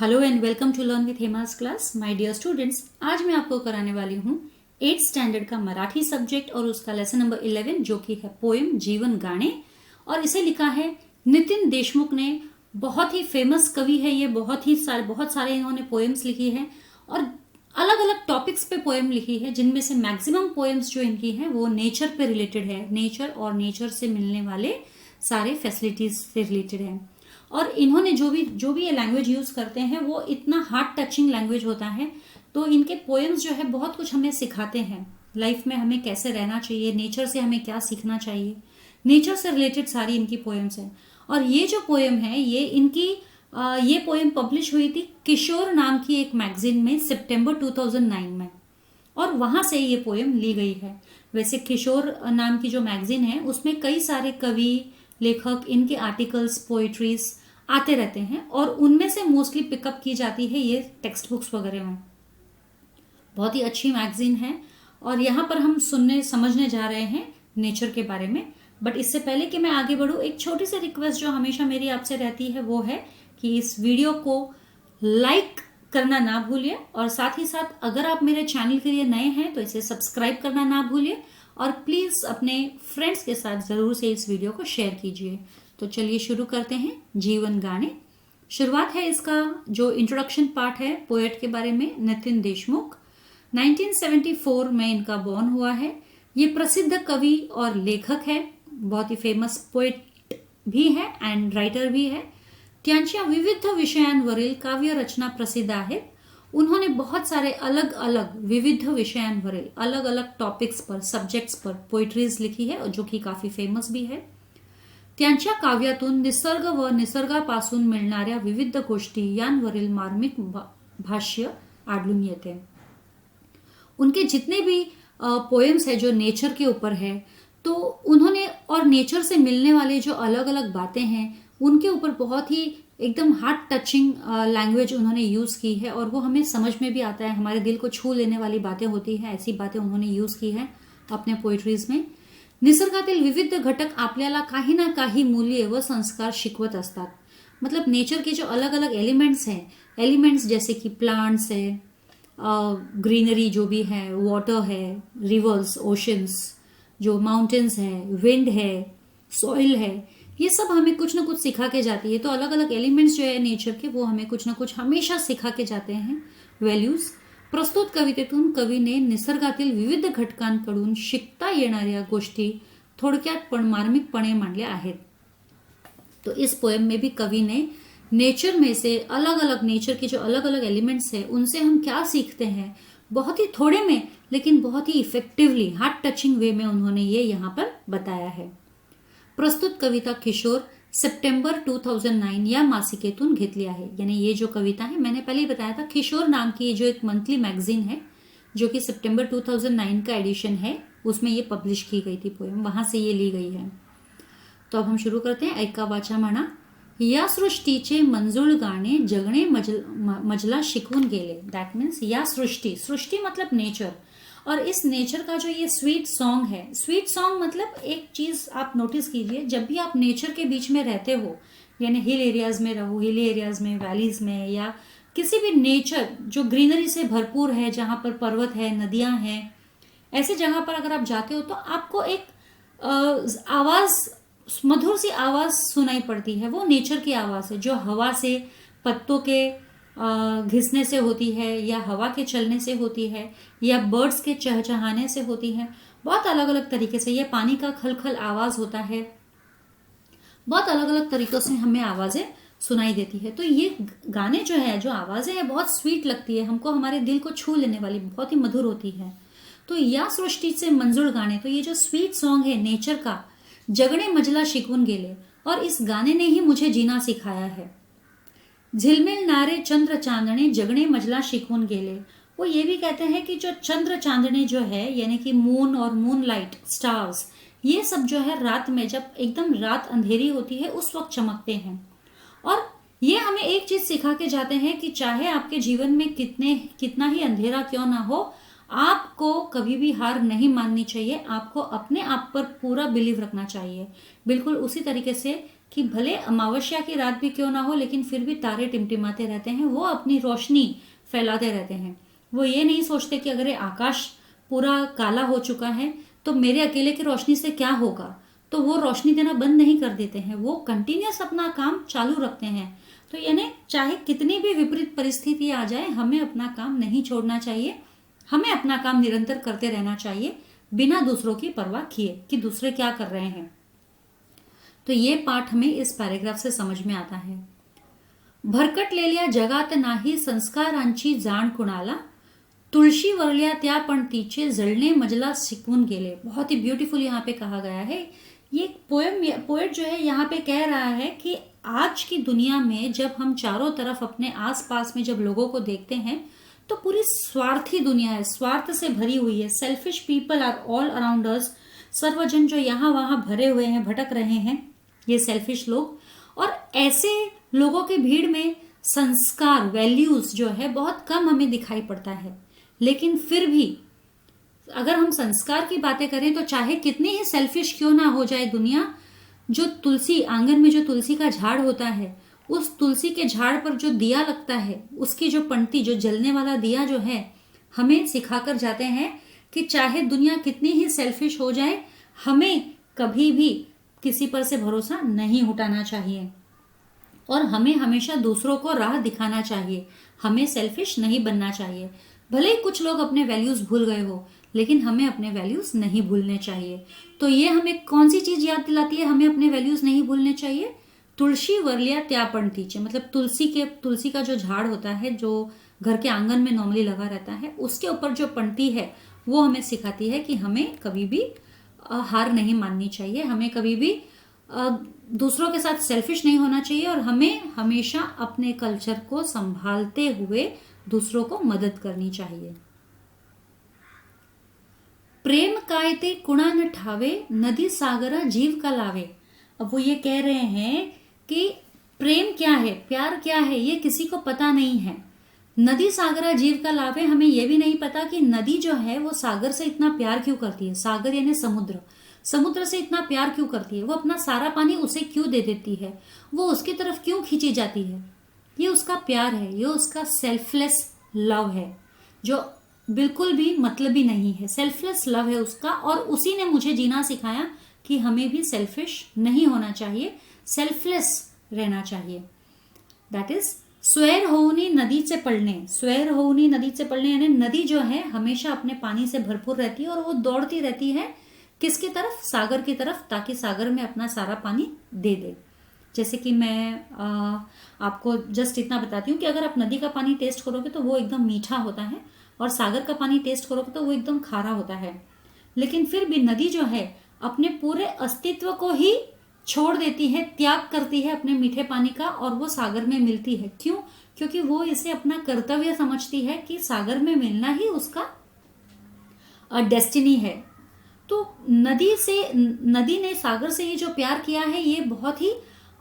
Hello and welcome to learn with Hema's class my dear students. आज मैं आपको कराने वाली हूँ 8th स्टैंडर्ड का मराठी सब्जेक्ट और उसका लेसन नंबर 11 जो कि है पोएम जीवन गाने। और इसे लिखा है नितिन देशमुख ने। बहुत ही फेमस कवि है ये, बहुत सारे इन्होंने पोएम्स लिखी है और अलग अलग टॉपिक्स पे पोएम लिखी है, जिनमें से मैक्सिमम पोएम्स जो इनकी हैं वो नेचर पे रिलेटेड है। नेचर और नेचर से मिलने वाले सारे फैसिलिटीज से रिलेटेड है। और इन्होंने जो भी ये लैंग्वेज यूज करते हैं वो इतना हार्ट टचिंग लैंग्वेज होता है। तो इनके पोएम्स जो है बहुत कुछ हमें सिखाते हैं, लाइफ में हमें कैसे रहना चाहिए, नेचर से हमें क्या सीखना चाहिए। नेचर से रिलेटेड सारी इनकी पोएम्स हैं। और ये जो पोएम है ये पोएम पब्लिश हुई थी किशोर नाम की एक मैगजीन में सितंबर 2009 में, और वहां से ये पोएम ली गई है। वैसे किशोर नाम की जो मैगजीन है उसमें कई सारे कवि लेखक, इनके आर्टिकल्स, पोएट्रीज आते रहते हैं और उनमें से मोस्टली पिकअप की जाती है ये टेक्स्ट बुक्स वगैरह में। बहुत ही अच्छी मैगजीन है और यहाँ पर हम सुनने समझने जा रहे हैं नेचर के बारे में। बट इससे पहले कि मैं आगे बढ़ूँ, एक छोटी सी रिक्वेस्ट जो हमेशा मेरी आपसे रहती है वो है कि इस वीडियो को लाइक करना ना भूलिए, और साथ ही साथ अगर आप मेरे चैनल के लिए नए हैं तो इसे सब्सक्राइब करना ना भूलिए, और प्लीज अपने फ्रेंड्स के साथ जरूर से इस वीडियो को शेयर कीजिए। तो चलिए शुरू करते हैं जीवन गाने। शुरुआत है इसका जो इंट्रोडक्शन पार्ट है पोएट के बारे में। नितिन देशमुख 1974 में इनका बॉर्न हुआ है। ये प्रसिद्ध कवि और लेखक है, बहुत ही फेमस पोएट भी है एंड राइटर भी है। त्यांच्या विविध विषयांवरील काव्य रचना प्रसिद्ध आहेत। उन्होंने बहुत सारे अलग अलग विविध विषयांवरील अलग अलग टॉपिक्स पर, सब्जेक्ट्स पर पोएट्रीज लिखी है और जो कि काफी फेमस भी है। त्यांच्या काव्यातून निसर्ग व निसर्गापासून मिळणाऱ्या विविध गोष्टी यांवरील मार्मिक भाष्य आढळून येते। उनके जितने भी पोएम्स है जो नेचर के ऊपर है, तो उन्होंने और नेचर से मिलने वाले जो अलग अलग बातें हैं उनके ऊपर बहुत ही एकदम हार्ट टचिंग लैंग्वेज उन्होंने यूज की है, और वो हमें समझ में भी आता है, हमारे दिल को छू लेने वाली बातें होती हैं। ऐसी बातें उन्होंने यूज की है अपने पोएट्रीज में। निसर्गातील विविध घटक आपल्याला काही ना काही मूल्य व संस्कार शिकवत असतात। मतलब नेचर के जो अलग अलग एलिमेंट्स हैं, एलिमेंट्स जैसे कि प्लांट्स है, ग्रीनरी जो भी है, वाटर है, रिवर्स, ओशंस, जो माउंटेन्स है, विंड है, सॉइल है, ये सब हमें कुछ ना कुछ सिखा के जाती है। तो अलग अलग एलिमेंट्स जो है नेचर के वो हमें कुछ ना कुछ हमेशा सिखा के जाते हैं, व्हॅल्यूज। प्रस्तुत कवितेतून कवीने निसर्गातील विविध घटकांकडून शिकता येणाऱ्या गोष्टी थोडक्यात पण मार्मिकपणे मांडल्या आहेत। तो इस पोएम में भी कवि ने नेचर में से अलग अलग, नेचर के जो अलग अलग एलिमेंट्स हैं उनसे हम क्या सीखते हैं, बहुत ही थोड़े में लेकिन बहुत ही इफेक्टिवली हार्ट टचिंग वे में उन्होंने ये यहाँ पर बताया है। प्रस्तुत कविता किशोर सितंबर 2009 या मासिकेतून घेतली आहे। यानी ये जो कविता है, मैंने पहले ही बताया था, किशोर नाम की जो एक मंथली मैगजीन है जो कि सितंबर 2009 का एडिशन है, उसमें ये पब्लिश की गई थी पोएम, वहां से ये ली गई है। तो अब हम शुरू करते हैं। ऐका वाचा म्हणा। या सृष्टीचे मंजूळ गाणे जगणे मजला शिकवून गेले। दैट मीन्स या सृष्टि मतलब नेचर, और इस नेचर का जो ये स्वीट सॉन्ग है, स्वीट सॉन्ग मतलब एक चीज आप नोटिस कीजिए, जब भी आप नेचर के बीच में रहते हो, यानी हिल एरियाज में रहो, हिल एरियाज में, वैलीज में, या किसी भी नेचर जो ग्रीनरी से भरपूर है, जहां पर पर्वत है, नदियां हैं, ऐसे जगह पर अगर आप जाते हो तो आपको एक आवाज, मधुर सी आवाज सुनाई पड़ती है। वो नेचर की आवाज है जो हवा से, पत्तों के घिसने से होती है, या हवा के चलने से होती है, या बर्ड्स के चहचहाने से होती है। बहुत अलग अलग तरीके से ये पानी का खलखल आवाज होता है। बहुत अलग अलग तरीकों से हमें आवाजें सुनाई देती है। तो ये गाने जो है, जो आवाजें हैं, बहुत स्वीट लगती है हमको, हमारे दिल को छू लेने वाली, बहुत ही मधुर होती है। तो या सृष्टि से मंजूळ गाने, तो ये जो स्वीट सॉन्ग है नेचर का, जगणे मजला शिकवून गेले, और इस गाने ने ही मुझे जीना सिखाया है। झिलमिल नारे चंद्र चांदने जगणे मजला शिकवून गेले। वो ये भी कहते हैं कि जो चंद्र चांदने जो है, यानी कि मून और मून लाइट, स्टार्स, ये सब जो है रात में, जब एकदम रात अंधेरी होती है उस वक्त चमकते हैं। और ये हमें एक चीज सिखा के जाते हैं कि चाहे आपके जीवन में कितना ही अंधेरा क्यों ना हो, आपको कभी भी हार नहीं माननी चाहिए। आपको अपने आप पर पूरा बिलीव रखना चाहिए। बिल्कुल उसी तरीके से कि भले अमावस्या की रात भी क्यों ना हो, लेकिन फिर भी तारे टिमटिमाते रहते हैं, वो अपनी रोशनी फैलाते रहते हैं। वो ये नहीं सोचते कि अगर ये आकाश पूरा काला हो चुका है तो मेरे अकेले की रोशनी से क्या होगा, तो वो रोशनी देना बंद नहीं कर देते हैं, वो कंटिन्यूस अपना काम चालू रखते हैं। तो यानी चाहे कितनी भी विपरीत परिस्थिति आ जाए, हमें अपना काम नहीं छोड़ना चाहिए, हमें अपना काम निरंतर करते रहना चाहिए बिना दूसरों की परवाह किए कि दूसरे क्या कर रहे हैं। तो ये पाठ हमें इस पैराग्राफ से समझ में आता है। भरकट लेल्या जगात नाही संस्कारांची जाण कुणाला, तुळशी वरल्या त्या पण तिचे जळणे मजला शिकवून गेले। बहुत ही ब्यूटीफुल यहाँ पे कहा गया है। ये पोएट जो है यहाँ पे कह रहा है कि आज की दुनिया में जब हम चारों तरफ अपने आसपास में जब लोगों को देखते हैं तो पूरी स्वार्थी दुनिया है, स्वार्थ से भरी हुई है। Selfish people are all around us. सर्वजन जो यहाँ वहां भरे हुए हैं, भटक रहे हैं, ये सेल्फिश लोग। और ऐसे लोगों की भीड़ में संस्कार, वैल्यूज जो है बहुत कम हमें दिखाई पड़ता है। लेकिन फिर भी अगर हम संस्कार की बातें करें तो चाहे कितनी ही सेल्फिश क्यों ना हो जाए दुनिया, जो तुलसी, आंगन में जो तुलसी का झाड़ होता है, उस तुलसी के झाड़ पर जो दिया लगता है, उसकी जो पंक्ति, जो जलने वाला दिया जो है, हमें सिखाकर जाते हैं कि चाहे दुनिया कितनी ही सेल्फिश हो जाए, हमें कभी भी किसी पर से भरोसा नहीं उठाना चाहिए और हमें हमेशा दूसरों को राह दिखाना चाहिए। हमें सेल्फिश नहीं बनना चाहिए। भले ही कुछ लोग अपने वैल्यूज भूल गए हो, लेकिन हमें अपने वैल्यूज नहीं भूलने चाहिए। तो ये हमें कौन सी चीज याद दिलाती है हमें अपने वैल्यूज नहीं भूलने चाहिए? तुलसी वरलिया त्या पण तिचे, मतलब तुलसी का जो झाड़ होता है, जो घर के आंगन में नॉर्मली लगा रहता है, उसके ऊपर जो पंक्ति है वो हमें सिखाती है कि हमें कभी भी हार नहीं माननी चाहिए, हमें कभी भी दूसरों के साथ सेल्फिश नहीं होना चाहिए और हमें हमेशा अपने कल्चर को संभालते हुए दूसरों को मदद करनी चाहिए। प्रेम काय ते कुणा न ठावे, नदी सागरा जीव का लावे। अब वो ये कह रहे हैं कि प्रेम क्या है, प्यार क्या है, ये किसी को पता नहीं है। नदी सागरा जीव का लावे, हमें यह भी नहीं पता कि नदी जो है वो सागर से इतना प्यार क्यों करती है। सागर यानी समुद्र, समुद्र से इतना प्यार क्यों करती है, वो अपना सारा पानी उसे क्यों दे देती है, वो उसकी तरफ क्यों खींची जाती है। ये उसका प्यार है, ये उसका सेल्फलेस लव है, जो बिल्कुल भी मतलबी नहीं है। सेल्फलेस लव है उसका, और उसी ने मुझे जीना सिखाया कि हमें भी सेल्फिश नहीं होना चाहिए, सेल्फलेस रहना चाहिए। दैट इज स्वैर होनी नदीचे पडणे। स्वैर होनी नदीचे पडणे यानी नदी जो है हमेशा अपने पानी से भरपूर रहती है और वो दौड़ती रहती है किसकी तरफ? सागर की तरफ, ताकि सागर में अपना सारा पानी दे दे। जैसे कि मैं आपको जस्ट इतना बताती हूँ कि अगर आप नदी का पानी टेस्ट करोगे तो वो एकदम मीठा होता है और सागर का पानी टेस्ट करोगे तो वो एकदम खारा होता है। लेकिन फिर भी नदी जो है अपने पूरे अस्तित्व को ही छोड़ देती है, त्याग करती है अपने मीठे पानी का, और वो सागर में मिलती है। क्यों? क्योंकि वो इसे अपना कर्तव्य समझती है कि सागर में मिलना ही उसका डेस्टिनी है। तो नदी ने सागर से ये जो प्यार किया है, ये बहुत ही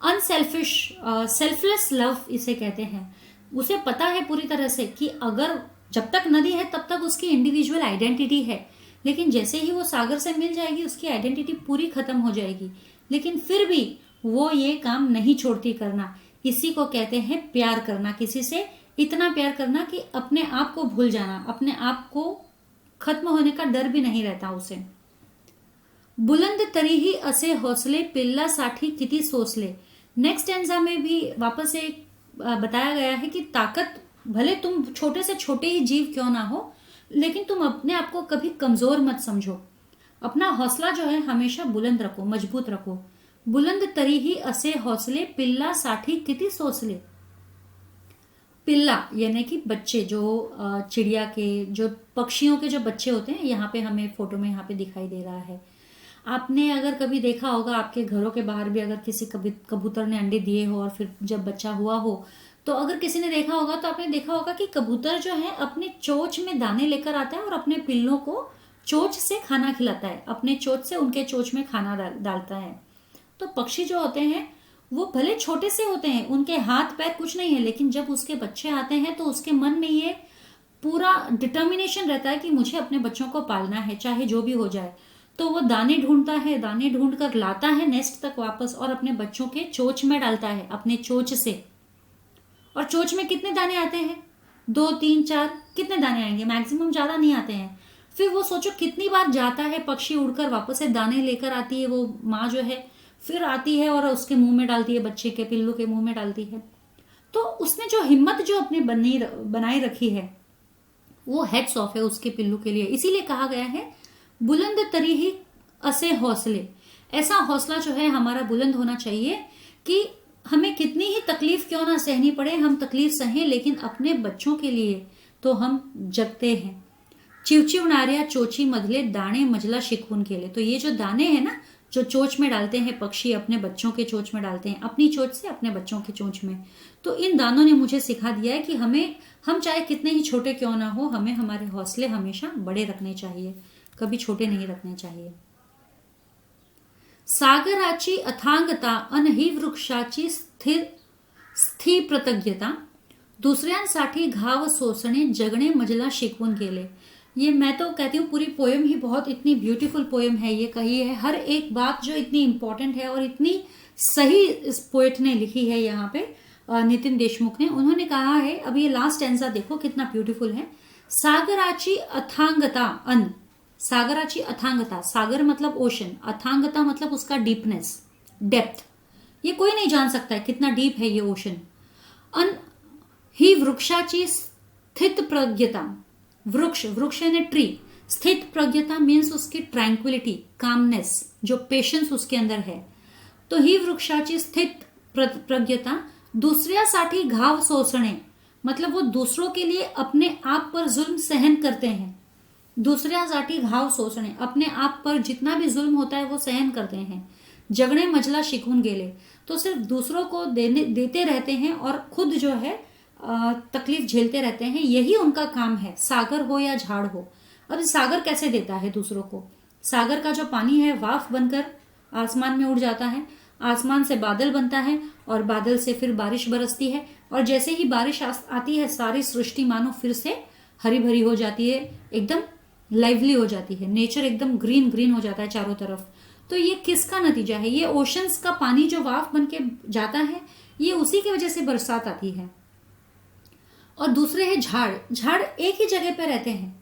अनसेल्फिश, सेल्फलेस लव इसे कहते हैं। उसे पता है पूरी तरह से कि अगर जब तक नदी है तब तक उसकी इंडिविजुअल आइडेंटिटी है, लेकिन जैसे ही वो सागर से मिल जाएगी उसकी आइडेंटिटी पूरी खत्म हो जाएगी। लेकिन फिर भी वो ये काम नहीं छोड़ती करना। इसी को कहते हैं प्यार करना, किसी से इतना प्यार करना कि अपने आप को भूल जाना, अपने आप को खत्म होने का डर भी नहीं रहता उसे। बुलंद तरीही असे हौसले, पिल्लासाठी किती सोसले। नेक्स्ट स्टैंजा में भी वापस से बताया गया है कि ताकत, भले तुम छोटे से छोटे ही जीव क्यों ना हो, लेकिन तुम अपने आप को कभी कमजोर मत समझो। अपना हौसला जो है हमेशा बुलंद रखो, मजबूत रखो। बुलंद तरीही असे हौसले, पिल्लासाठी किती सोसले। पिल्ला यानी कि बच्चे, जो चिड़िया के, जो पक्षियों के जो बच्चे होते हैं, यहाँ पे हमें फोटो में यहाँ पे दिखाई दे रहा है। आपने अगर कभी देखा होगा, आपके घरों के बाहर भी अगर किसी कबूतर ने अंडे दिए हो और फिर जब बच्चा हुआ हो, तो अगर किसी ने देखा होगा तो आपने देखा होगा कि कबूतर जो है अपने चोंच में दाने लेकर आता है और अपने पिल्लों को चोंच से खाना खिलाता है, अपने चोंच से उनके चोंच में खाना डालता है। तो पक्षी जो होते हैं वो भले छोटे से होते हैं, उनके हाथ पैर कुछ नहीं है, लेकिन जब उसके बच्चे आते हैं तो उसके मन में ये पूरा डिटर्मिनेशन रहता है कि मुझे अपने बच्चों को पालना है, चाहे जो भी हो जाए। तो वो दाने ढूंढता है, दाने ढूंढ कर लाता है नेस्ट तक वापस और अपने बच्चों के चोंच में डालता है अपने चोंच से। और चोंच में कितने दाने आते हैं? 2 3 4 कितने दाने आएंगे? मैक्सिमम ज्यादा नहीं आते हैं। फिर वो सोचो कितनी बार जाता है पक्षी उड़कर वापस से दाने लेकर आती है वो माँ जो है, फिर आती है और उसके मुंह में डालती है, बच्चे के पिल्लू के मुंह में डालती है। तो उसने जो हिम्मत जो अपनी बनाए रखी है वो हेड्स ऑफ है उसके पिल्लू के लिए। इसीलिए कहा गया है बुलंद तरी ही असे हौसले। ऐसा हौसला जो है हमारा बुलंद होना चाहिए कि हमें कितनी ही तकलीफ क्यों ना सहनी पड़े, हम तकलीफ सहें, लेकिन अपने बच्चों के लिए तो हम जगते हैं। चिवचिवणाऱ्या चोची मधले दाणे मजला शिकवून केले। तो ये जो दाने हैं ना, जो चोंच में डालते हैं पक्षी, अपने बच्चों के चोंच में डालते हैं, अपनी चोंच से अपने बच्चों की चोंच में, तो इन दानों ने मुझे सिखा दिया है कि हम चाहे कितने ही छोटे क्यों ना हो, हमें हमारे हौसले हमेशा बड़े रखने चाहिए, कभी छोटे नहीं रखने चाहिए। सागराची अथांगता अन ही वृक्षाची स्थिर प्रतज्ञता, दुसऱ्यांसाठी घाव सोसणे जगणे मजला शिकवून गेले। ये मैं तो कहती हूँ पूरी पोएम ही बहुत इतनी ब्यूटीफुल पोएम है ये, कही है हर एक बात जो इतनी इंपॉर्टेंट है और इतनी सही इस पोएट ने लिखी है यहाँ पे नितिन देशमुख ने। उन्होंने कहा है, अब ये लास्ट स्टैंजा देखो कितना ब्यूटीफुल है। सागराची अथांगता अन, सागराची अथांगता, सागर मतलब ओशन, अथांगता मतलब उसका डीपनेस, डेप्थ, ये कोई नहीं जान सकता है कितना डीप है ये ओशन। अन ही वृक्षाची स्थित प्रज्ञता, वृक्ष यानी ट्री, स्थित प्रज्ञता मीन्स उसकी ट्रैंक्विलिटी, कामनेस, जो पेशेंस उसके अंदर है। तो ही वृक्षाची स्थित प्रज्ञता दुसऱ्यासाठी घाव सोसणे, मतलब वो दूसरों के लिए अपने आप पर जुल्म सहन करते हैं। दुसऱ्यासाठी घाव सोसणे, अपने आप पर जितना भी जुल्म होता है वो सहन करते हैं। जगणे मजला शिकवून गेले, तो सिर्फ दूसरों को देते रहते हैं और खुद जो है तकलीफ झेलते रहते हैं, यही उनका काम है, सागर हो या झाड़ हो। अब सागर कैसे देता है दूसरों को? सागर का जो पानी है वाफ बनकर आसमान में उड़ जाता है, आसमान से बादल बनता है और बादल से फिर बारिश बरसती है, और जैसे ही बारिश आती है सारी सृष्टि मानो फिर से हरी भरी हो जाती है, एकदम लाइवली हो जाती है, नेचर एकदम ग्रीन ग्रीन हो जाता है चारों तरफ। तो ये किसका नतीजा है? ये ओशंस का पानी जो वाफ बन के जाता है, ये उसी की वजह से बरसात आती है। और दूसरे है झाड़। झाड़ एक ही जगह पे रहते हैं,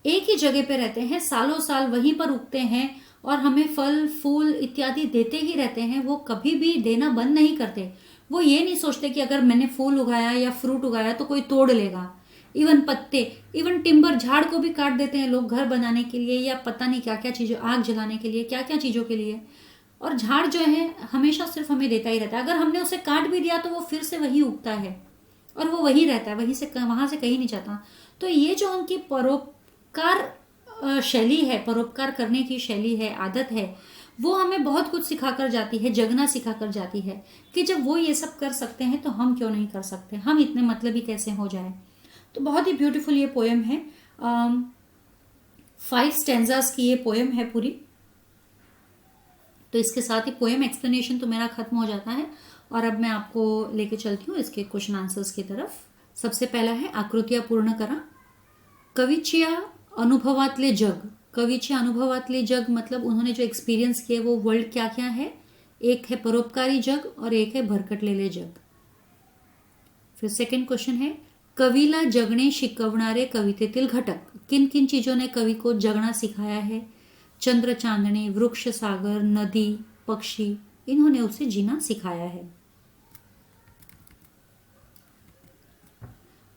एक ही जगह पे रहते हैं, सालों साल वहीं पर उगते हैं और हमें फल फूल इत्यादि देते ही रहते हैं। वो कभी भी देना बंद नहीं करते। वो ये नहीं सोचते कि अगर मैंने फूल उगाया या फ्रूट उगाया तो कोई तोड़ लेगा। इवन पत्ते, इवन टिम्बर, झाड़ को भी काट देते हैं लोग घर बनाने के लिए या पता नहीं क्या क्या चीजों, आग जलाने के लिए, क्या क्या चीजों के लिए। और झाड़ जो है हमेशा सिर्फ हमें देता ही रहता है। अगर हमने उसे काट भी दिया तो वो फिर से वही उगता है और वो वही रहता है, वहां से कहीं नहीं जाता। तो ये जो उनकी परोपकार शैली है, परोपकार करने की शैली है, आदत है, वो हमें बहुत कुछ सिखा कर जाती है, जगना सिखा कर जाती है कि जब वो ये सब कर सकते हैं तो हम क्यों नहीं कर सकते, हम इतने मतलबी कैसे हो जाए। तो बहुत ही ब्यूटीफुल ये पोएम है। 5 स्टैंजास की ये पोएम है पूरी। तो इसके साथ ही पोएम एक्सप्लेनेशन तो मेरा खत्म हो जाता है और अब मैं आपको लेके चलती हूँ इसके क्वेश्चन आंसर्स की तरफ। सबसे पहला है आकृतियां पूर्ण करा। कवीच्या अनुभवातले जग, कवीचे अनुभवातले जग मतलब उन्होंने जो एक्सपीरियंस किए वो वर्ल्ड क्या क्या है। एक है परोपकारी जग और एक है भरकटलेले जग। फिर सेकंड क्वेश्चन है कवीला जगणे शिकवणारे कवितेतील घटक। किन किन चीजों ने कवि को जगना सिखाया है? चंद्र चांदणे, वृक्ष, सागर, नदी, पक्षी, इन्होंने उसे जीना सिखाया है।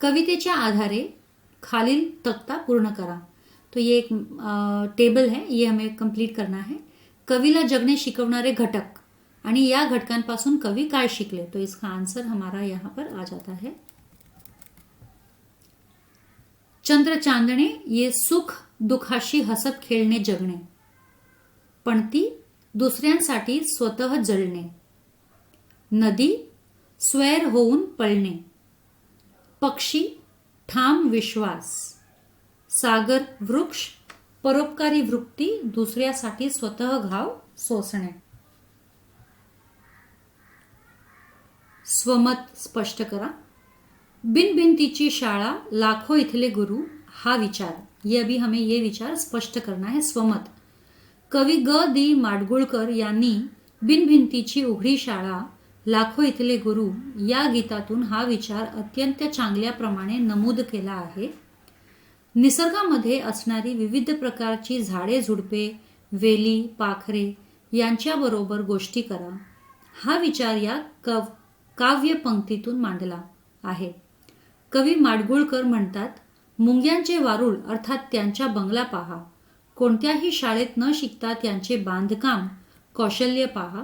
कवितेच्या आधारे खालील तक्ता पूर्ण करा। तो ये एक टेबल है, ये हमें कंप्लीट करना है। कवीला जगणे शिकवणारे घटक आणि या घटकांपासून कवी काय शिकले, तो इसका आंसर हमारा यहां पर आ जाता है चंद्र चांदणे, ये सुख दुखाशी हसत खेळणे जगणे। पणती, दुसऱ्यांसाठी स्वतः जळणे। नदी, स्वैर होऊन पळणे। पक्षी, ठाम विश्वास। सागर, वृक्ष, परोपकारी वृत्ती, दुसऱ्यासाठी स्वतः घाव सोसणे। स्वमत स्पष्ट करा। बिनबिनतीची शाळा, लाखो इथले गुरु, हा विचार, ये अभी हमें ये विचार स्पष्ट करना है। स्वमत, कवी ग दी माडगुळकर यांनी बिनभिंतीची उघडी शाळा, लाखो इथले गुरु या गीतातून हा विचार अत्यंत चांगल्या प्रमाणे नमूद केला आहे. निसर्गामध्ये असणारी विविध प्रकारची झाडे झुडपे, वेली, पाखरे यांच्याबरोबर गोष्टी करा, हा विचार या काव्य पंक्तीतून मांडला आहे. कवी माडगुळकर म्हणतात, मुंग्यांचे वारूळ अर्थात त्यांच्या बंगला पहा, कोणत्याही शाळेत न शिकता त्यांचे बांधकाम कौशल्य पहा,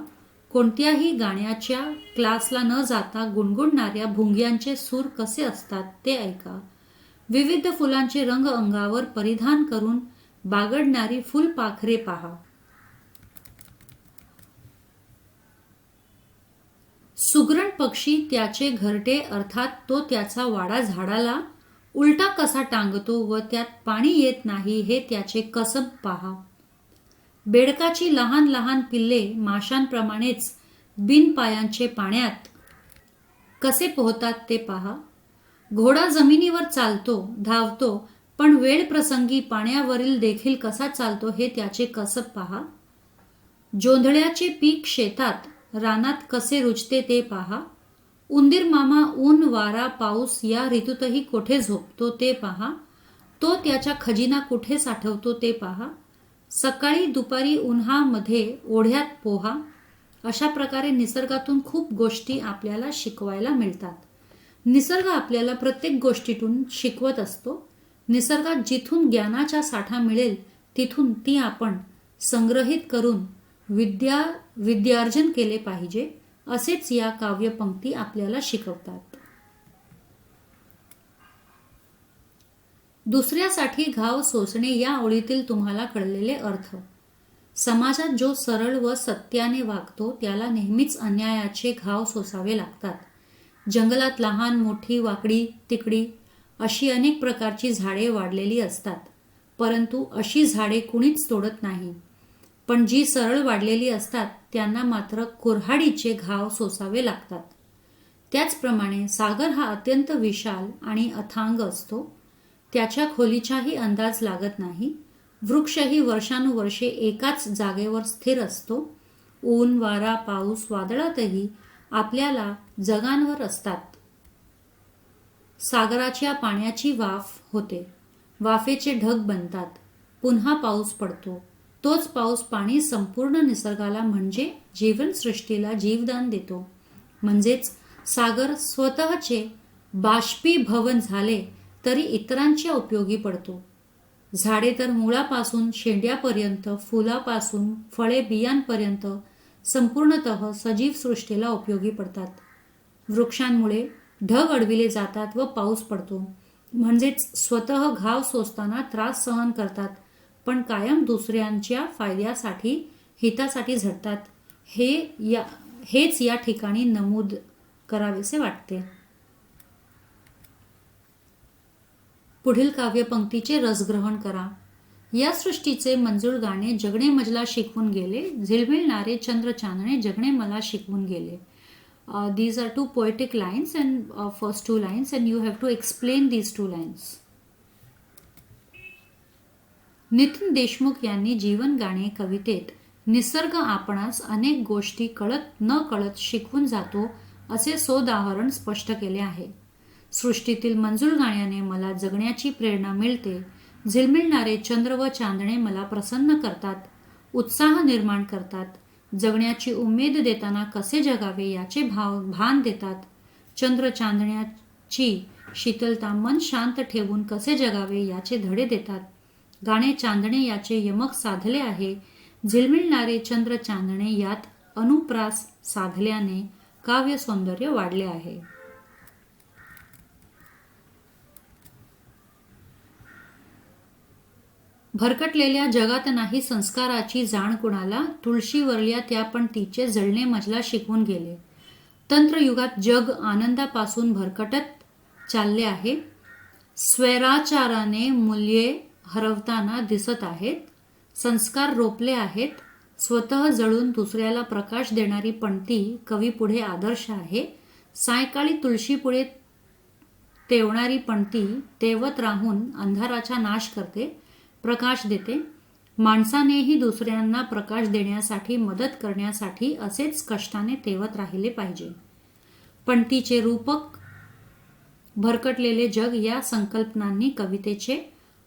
कोणत्याही गाण्याच्या क्लासला न जाता गुणगुणणाऱ्या भुंग्यांचे सूर कसे असतात ते ऐका, विविध फुलांचे रंग अंगावर परिधान करून बागडणारी फुलपाखरे पहा. सुगरण पक्षी त्याचे घरटे अर्थात तो त्याचा वाडा झाडाला उलटा कसा टांगतो व त्यात पाणी येत नाही हे त्याचे कसब पहा. बेडकाची लहान लहान पिल्ले माशांप्रमाणेच बिनपायांचे पाण्यात कसे पोहतात ते पहा. घोडा जमिनीवर चालतो, धावतो, पण वेळ प्रसंगी पाण्यावरील देखील कसा चालतो हे त्याचे कसब पहा. जोंधळ्याचे पीक शेतात रानात कसे रुजते ते पहा. उंदीर मामा ऊन वारा पाऊस या ऋतूतही कोठे झोपतो ते पहा. तो त्याचा खजिना कुठे साठवतो ते पहा. सकाळी दुपारी उन्हामध्ये ओढ्यात पोहा. अशा प्रकारे निसर्गातून खूप गोष्टी आपल्याला शिकवायला मिळतात. निसर्ग आपल्याला प्रत्येक गोष्टीतून शिकवत असतो. निसर्गात जिथून ज्ञानाचा साठा मिळेल तिथून ती आपण संग्रहित करून विद्यार्जन केले पाहिजे, असेच या काव्यपंक्ती आपल्याला शिकवतात. दुसऱ्यासाठी घाव सोसणे या ओळीतील तुम्हाला कळलेले अर्थ. समाजात जो सरळ व सत्याने वागतो त्याला नेहमीच अन्यायाचे घाव सोसावे लागतात. जंगलात लहान मोठी वाकडी तिकडी अशी अनेक प्रकारची झाडे वाढलेली असतात, परंतु अशी झाडे कुणीच तोडत नाही. पण जी सरळ वाढलेली असतात त्यांना मात्र कुऱ्हाडीचे घाव सोसावे लागतात. त्याचप्रमाणे सागर हा अत्यंत विशाल आणि अथांग असतो. त्याच्या खोलीचाही अंदाज लागत नाही. वृक्षही वर्षानुवर्षे एकाच जागेवर स्थिर असतो. ऊन वारा पाऊस वादळातही आपल्याला जगांवर असतात. सागराच्या पाण्याची वाफ होते, वाफेचे ढग बनतात, पुन्हा पाऊस पडतो. तोच पाऊस पाणी संपूर्ण निसर्गाला म्हणजे जीवनसृष्टीला जीवदान देतो. म्हणजेच सागर स्वतःचे बाष्पीभवन झाले तरी इतरांच्या उपयोगी पडतो. झाडे तर मुळापासून शेंड्यापर्यंत, फुलापासून फळे बियांपर्यंत संपूर्णतः सजीव सृष्टीला उपयोगी पडतात. वृक्षांमुळे ढग अडविले जातात व पाऊस पडतो. म्हणजेच स्वतः घाव सोसताना त्रास सहन करतात, पण कायम दुसऱ्यांच्या फायद्यासाठी हितासाठी झटतात. हेच या ठिकाणी नमूद करावेसे वाटते. पुढील काव्यपंक्तीचे रसग्रहण करा. या सृष्टीचे मंजूळ गाणे जगणे मजला शिकवून गेले, झिलमिलणारे चंद्र चांदणे जगणे मला शिकवून गेले. These are two poetic lines and first two lines and you have to explain these two lines. Nitin Deshmukh यांनी जीवन गाणे कवितेत निसर्ग आपणास अनेक गोष्टी कळत न कळत शिकवून जातो असे सोदाहरण स्पष्ट केले आहे. सृष्टीतील मंजूळ गाण्याने मला जगण्याची प्रेरणा मिळते. झिलमिलणारे चंद्र व चांदणे मला प्रसन्न करतात, उत्साह निर्माण करतात. जगण्याची उमेद देताना कसे जगावे याचे भान देतात. चंद्र चांदण्याची शीतलता मन शांत ठेवून कसे जगावे याचे धडे देतात. गाणे चांदणे याचे यमक साधले आहे. झिलमिलणारे चंद्र चांदणे यात अनुप्रास साधल्याने काव्य सौंदर्य वाढले आहे. भरकटलेल्या जगात नाही संस्काराची जाण कुणाला, तुळशीवरल्या त्या पण तिचे जळणे मजला शिकवून गेले. तंत्रयुगात जग आनंदापासून भरकटत चालले आहे. स्वैराचाराने मूल्ये हरवताना दिसत आहेत. संस्कार रोपले आहेत. स्वतः जळून दुसऱ्याला प्रकाश देणारी पणती कवीपुढे आदर्श आहे. सायंकाळी तुळशीपुढे तेवणारी पणती तेवत राहून अंधाराचा नाश करते, प्रकाश देते. माणसानेही दुसऱ्यांना प्रकाश देण्यासाठी, मदत करण्यासाठी असेच कष्टाने तेवत राहिले पाहिजे. पणतीचे रूपक भरकटलेले जग या संकल्पनांनी कवितेचे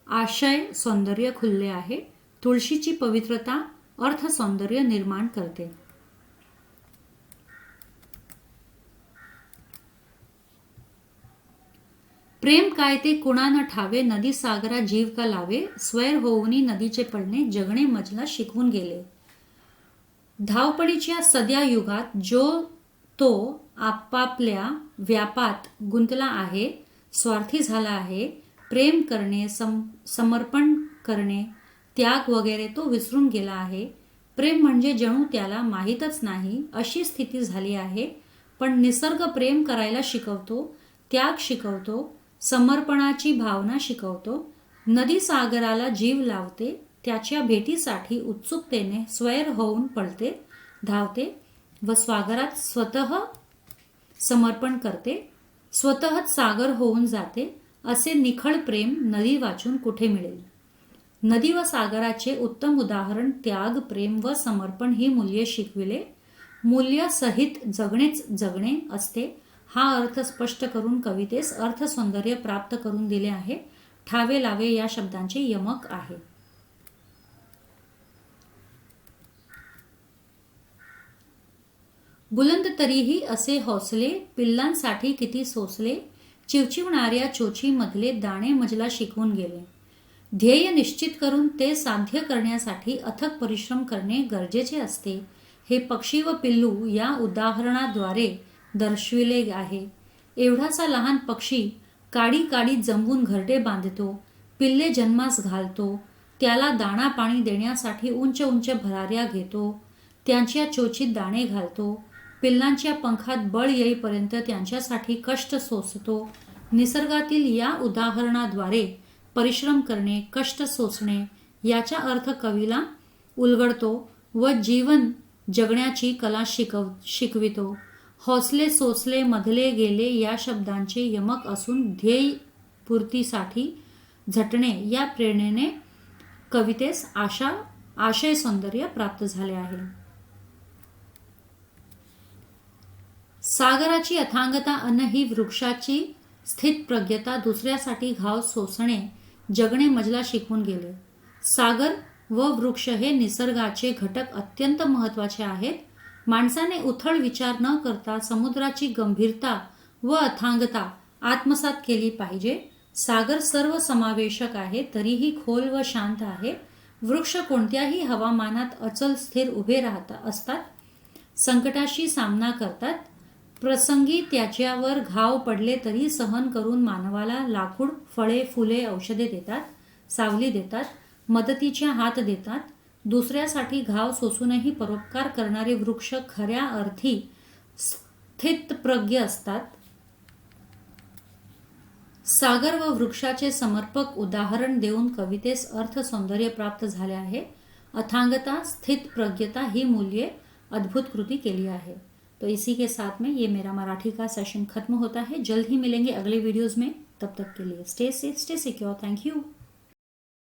आशय सौंदर्य खुलले आहे. तुळशीची पवित्रता अर्थ सौंदर्य निर्माण करते. प्रेम काय ते कुणा न ठावे, नदी सागरा जीव का लावे, स्वैर होऊनी नदीचे पडणे, जगणे मजला शिकवून गेले. धावपळीच्या सध्या युगात जो तो आपापल्या व्यापात गुंतला आहे, स्वार्थी झाला आहे, प्रेम करणे, समर्पण करणे, त्याग वगैरे तो विसरून गेला आहे. प्रेम म्हणजे जणू त्याला माहीतच नाही अशी स्थिती झाली आहे. पण निसर्ग प्रेम करायला शिकवतो, त्याग शिकवतो, समर्पणाची भावना शिकवतो. नदी सागराला जीव लावते, त्याच्या भेटीसाठी उत्सुकतेने स्वैर होऊन पळते, धावते व सागरात स्वतः समर्पण करते, स्वतःच सागर होऊन जाते. असे निखळ प्रेम नदी वाचून कुठे मिळेल. नदी व सागराचे उत्तम उदाहरण त्याग, प्रेम व समर्पण ही मूल्ये शिकविले. मूल्यसहित जगणेच जगणे असते हा अर्थ स्पष्ट करून कवितेस अर्थ सौंदर्य प्राप्त करून दिले आहे. ठावे लावे या शब्दांचे यमक आहे. बुलंद तरीही असे हौसले, पिल्लांसाठी किती सोसले, चिवचिवणाऱ्या चोचीमधले दाणे मजला शिकवून गेले. ध्येय निश्चित करून ते साध्य करण्यासाठी अथक परिश्रम करणे गरजेचे असते हे पक्षी व पिल्लू या उदाहरणाद्वारे दर्शविले आहे. एवढासा लहान पक्षी काडी काडी जमवून घरटे बांधतो, पिल्ले जन्मास घालतो, त्याला दाणा पाणी देण्यासाठी उंच उंच भराऱ्या घेतो, त्यांच्या चोचीत दाणे घालतो, पिल्लांच्या पंखात बळ येईपर्यंत त्यांच्यासाठी कष्ट सोसतो. निसर्गातील या उदाहरणाद्वारे परिश्रम करणे, कष्ट सोसणे याचा अर्थ कवीला उलगडतो व जीवन जगण्याची कला शिकवितो. हौसले सोसले मधले गेले या शब्दांचे यमक असून ध्येय पूर्तीसाठी झटणे या प्रेरणेने कवितेस आशय सौंदर्य प्राप्त झाले आहे. सागराची अथांगता अन्न ही वृक्षाची स्थितप्रज्ञता, दुसऱ्यासाठी घाव सोसणे, जगणे मजला शिकवून गेले. सागर व वृक्ष हे निसर्गाचे घटक अत्यंत महत्त्वाचे आहेत. माणसाने उथळ विचार न करता समुद्राची गंभीरता व अथांगता आत्मसात केली पाहिजे. सागर सर्व समावेशक आहे, तरीही खोल व शांत आहे. वृक्ष कोणत्याही हवामानात अचल स्थिर उभे असतात, संकटाशी सामना करतात. प्रसंगी त्याच्यावर घाव पडले तरी सहन करून मानवाला लाकूड, फळे, फुले, औषधे देतात, सावली देतात, मदतीच्या हात देतात. दुसऱ्यासाठी घाव सोसूनही परोपकार करणारे वृक्ष खऱ्या अर्थी स्थितप्रज्ञ असतात. सागर व वृक्षाचे समर्पक उदाहरण देऊन कवितेस अर्थ सौंदर्य प्राप्त झाले आहे. अथांगता, स्थितप्रज्ञता ही मूल्ये अद्भुत कृति केली है. तो इसी के साथ में ये मेरा मराठी का सेशन खत्म होता है. जल्द ही मिलेंगे अगले वीडियोज़ में. तब तक के लिए stay safe, stay secure. Thank you.